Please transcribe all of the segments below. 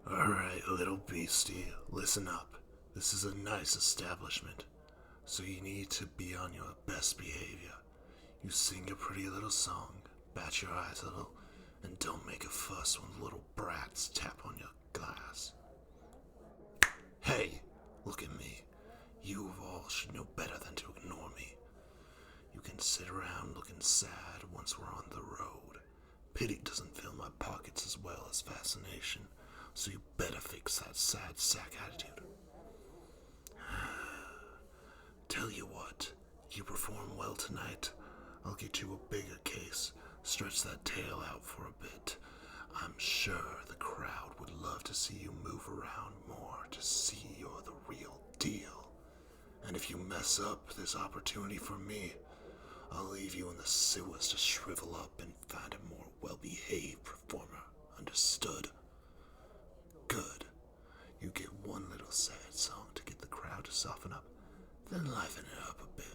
Alright, little beastie, listen up. This is a nice establishment, so you need to be on your best behavior. You sing your pretty little song, bat your eyes a little, and don't make a fuss when little brats tap on your glass. Hey, look at me. You of all should know better than to ignore me. You can sit around looking sad once we're on the road. Pity doesn't fill my pockets as well as fascination, so you better fix that sad sack attitude. Tell you what, you perform well tonight. I'll get you a bigger case. Stretch that tail out for a bit. I'm sure the crowd would love to see you move around more to see you're the real deal. And if you mess up this opportunity for me, I'll leave you in the sewers to shrivel up and find a more well-behaved performer. Understood? Good. You get one little sad song to get the crowd to soften up, then liven it up a bit.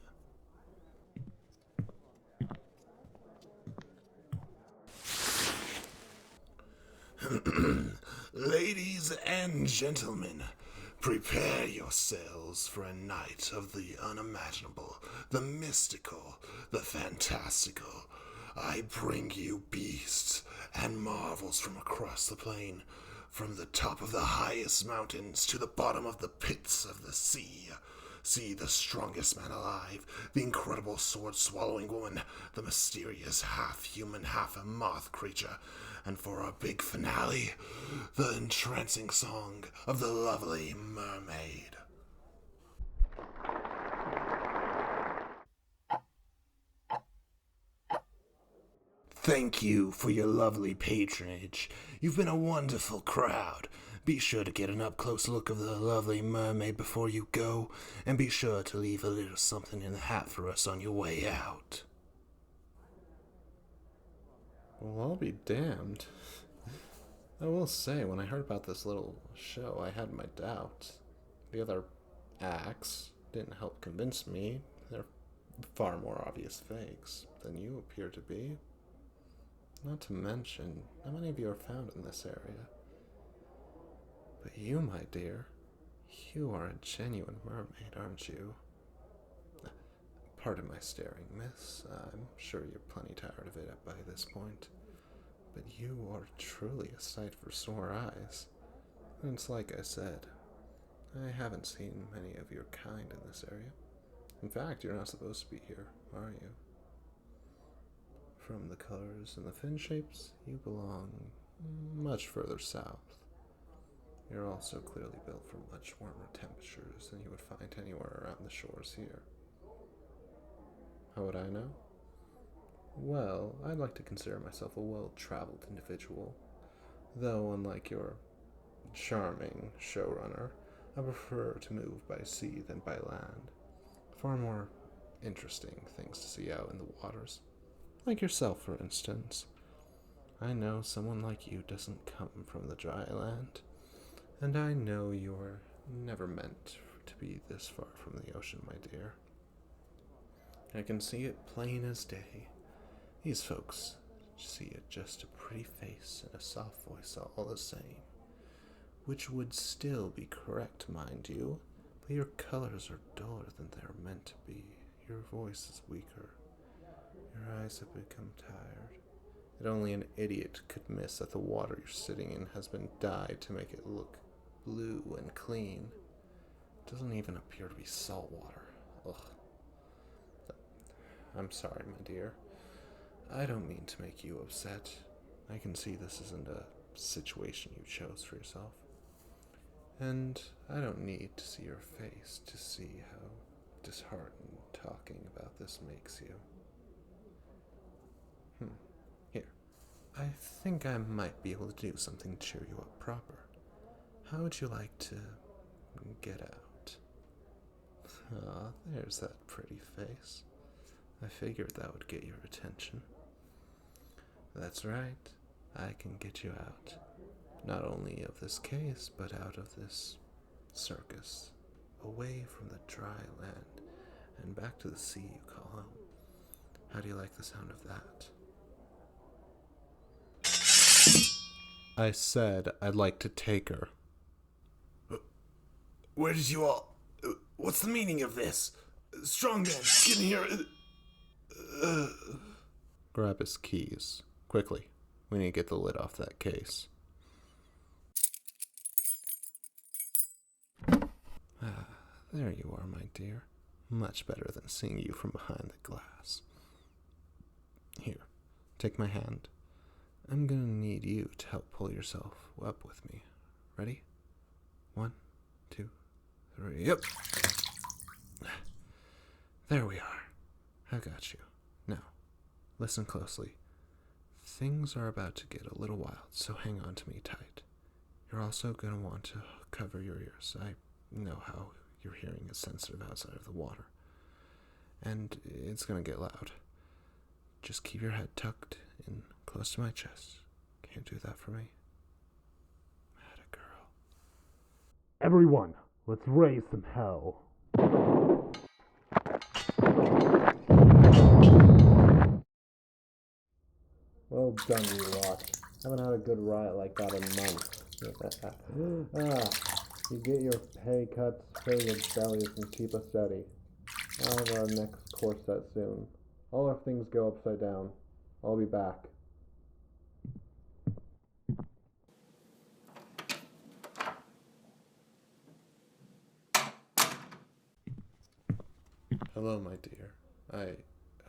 Ladies and gentlemen, prepare yourselves for a night of the unimaginable, the mystical, the fantastical. I bring you beasts and marvels from across the plain, from the top of the highest mountains to the bottom of the pits of the sea. See the strongest man alive, the incredible sword-swallowing woman, the mysterious half-human, half-moth creature, and for our big finale, the entrancing song of the lovely Mermaid. Thank you for your lovely patronage. You've been a wonderful crowd. Be sure to get an up-close look of the lovely mermaid before you go, and be sure to leave a little something in the hat for us on your way out. Well, I'll be damned. I will say, when I heard about this little show, I had my doubts. The other acts didn't help convince me. They're far more obvious fakes than you appear to be. Not to mention, not many of you are found in this area. But you, my dear, you are a genuine mermaid, aren't you? Pardon my staring, miss. I'm sure you're plenty tired of it by this point. But you are truly a sight for sore eyes. And it's like I said, I haven't seen many of your kind in this area. In fact, you're not supposed to be here, are you? From the colors and the fin shapes, you belong much further south. You're also clearly built for much warmer temperatures than you would find anywhere around the shores here. How would I know? Well, I'd like to consider myself a well-traveled individual, though unlike your charming showrunner, I prefer to move by sea than by land. Far more interesting things to see out in the waters. Like yourself, for instance. I know someone like you doesn't come from the dry land, and I know you're never meant to be this far from the ocean, my dear. I can see it plain as day. These folks see it just a pretty face and a soft voice all the same. Which would still be correct, mind you, but your colors are duller than they're meant to be. Your voice is weaker. Your eyes have become tired. That only an idiot could miss that the water you're sitting in has been dyed to make it look blue and clean. It doesn't even appear to be salt water. Ugh. I'm sorry, my dear. I don't mean to make you upset. I can see this isn't a situation you chose for yourself. And I don't need to see your face to see how disheartened talking about this makes you. Here. I think I might be able to do something to cheer you up proper. How would you like to get out? Ah, there's that pretty face. I figured that would get your attention. That's right. I can get you out. Not only of this case, but out of this circus. Away from the dry land and back to the sea you call home. How do you like the sound of that? I said I'd like to take her. Where did you all... What's the meaning of this? Strong man, get in here. Grab his keys. Quickly. We need to get the lid off that case. Ah, there you are, my dear. Much better than seeing you from behind the glass. Here, take my hand. I'm gonna need you to help pull yourself up with me. Ready? 1, 2, 3, yep. There we are. I got you. Now, listen closely. Things are about to get a little wild, so hang on to me tight. You're also going to want to cover your ears. I know how your hearing is sensitive outside of the water. And it's going to get loud. Just keep your head tucked in close to my chest. Can't do that for me? Atta girl. Everyone, let's raise some hell. Well done, you lot. Haven't had a good riot like that in months. You get your pay cuts, fill your bellies, and keep us steady. I'll have our next course set soon. All our things go upside down. I'll be back. Hello, my dear. I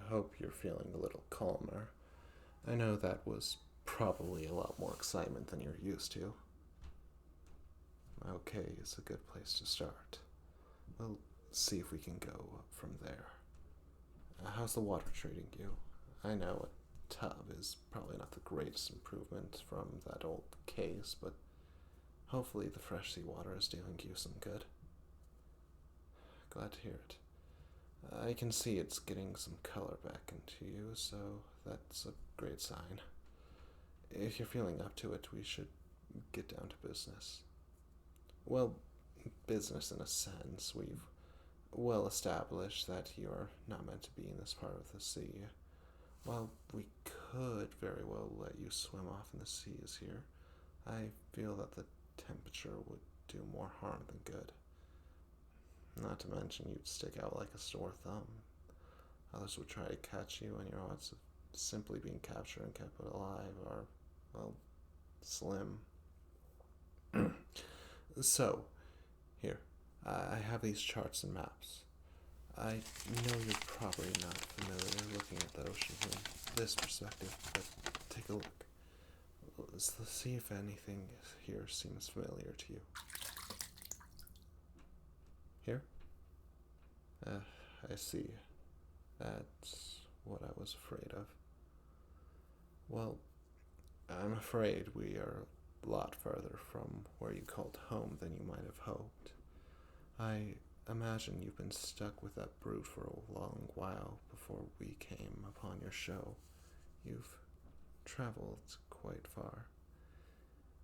hope you're feeling a little calmer. I know that was probably a lot more excitement than you're used to. Okay is a good place to start. We'll see if we can go from there. How's the water treating you? I know a tub is probably not the greatest improvement from that old case, but hopefully the fresh seawater is doing you some good. Glad to hear it. I can see it's getting some color back into you, so that's a great sign. If you're feeling up to it, we should get down to business. Well, business in a sense. We've well established that you're not meant to be in this part of the sea. While we could very well let you swim off in the seas here, I feel that the temperature would do more harm than good. Not to mention you'd stick out like a sore thumb. Others would try to catch you, and your odds of simply being captured and kept alive are, well, slim. So, here, I have these charts and maps. I know you're probably not familiar looking at the ocean from this perspective, but take a look. Let's see if anything here seems familiar to you. Here? I see. That's what I was afraid of. Well, I'm afraid we are a lot further from where you called home than you might have hoped. I imagine you've been stuck with that brute for a long while before we came upon your show. You've traveled quite far.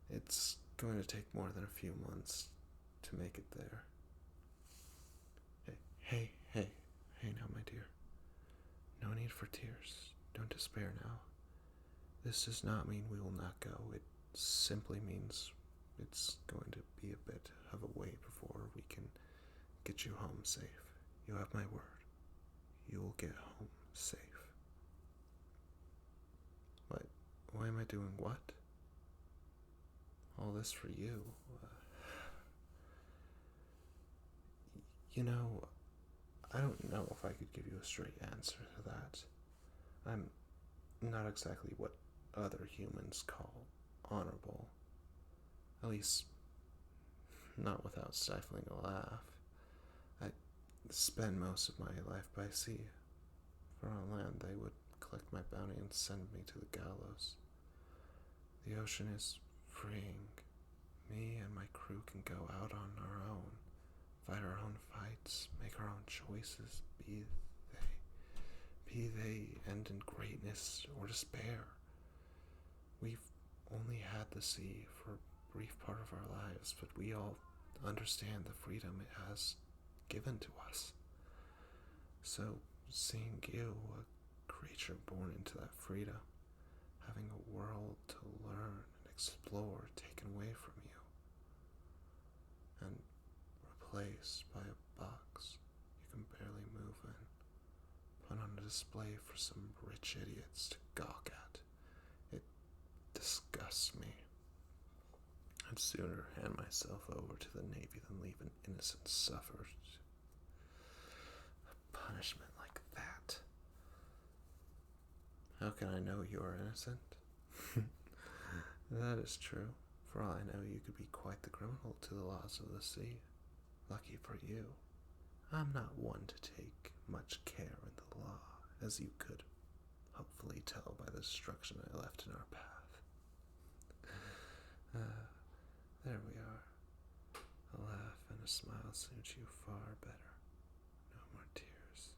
It's going to take more than a few months to make it there. Hey now, my dear. No need for tears. Don't despair now. This does not mean we will not go. It simply means it's going to be a bit of a wait before we can get you home safe. You have my word. You will get home safe. Why am I doing what? All this for you. I don't know if I could give you a straight answer to that. I'm not exactly what other humans call honorable. At least, not without stifling a laugh. I spend most of my life by sea. For on land, they would collect my bounty and send me to the gallows. The ocean is freeing. Me and my crew can go out on our own, fight our own fights, make our own choices, be they end in greatness or despair. We've only had the sea for a brief part of our lives, but we all understand the freedom it has given to us. So, seeing you, a creature born into that freedom, having a world to learn and explore taken away from you and replaced by a box you can barely move in, put on a display for some rich idiots to gawk at. It disgusts me. I'd sooner hand myself over to the Navy than leave an innocent suffer a punishment like that. How can I know you are innocent? That is true. For all I know, you could be quite the criminal to the laws of the sea. Lucky for you. I'm not one to take much care in the law, as you could hopefully tell by the destruction I left in our path. There we are. A laugh and a smile suit you far better. No more tears.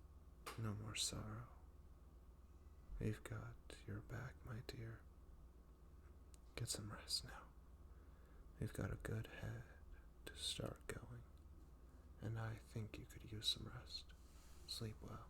No more sorrow. We've got your back, my dear. Get some rest now. We've got a good head to start going, and I think you could use some rest. Sleep well.